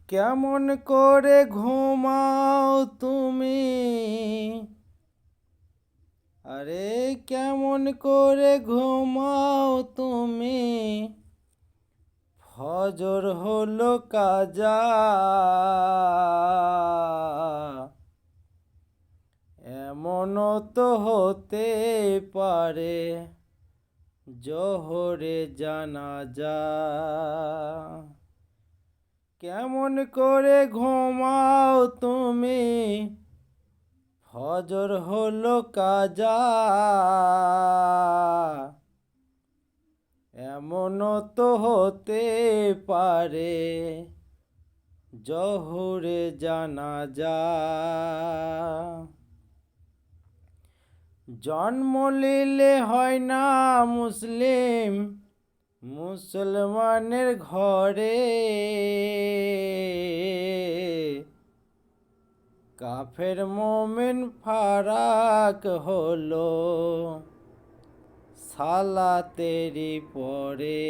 কেমন করে ঘুমাও তুমি? আরে কেমন করে ঘুমাও তুমি? ফজর হলো কাজা, এমনও তো হতে পারে জোহরে জানাজা। কেমন করে ঘুমাও তুমি? ফজর হলো কাজা, এমনও তো হতে পারে জোহরে জানাজা। জন্ম নিলে হয় না মুসলিম মুসলমানের ঘরে, কাফের মোমেন ফারাক হলো সালাতেরই পরে।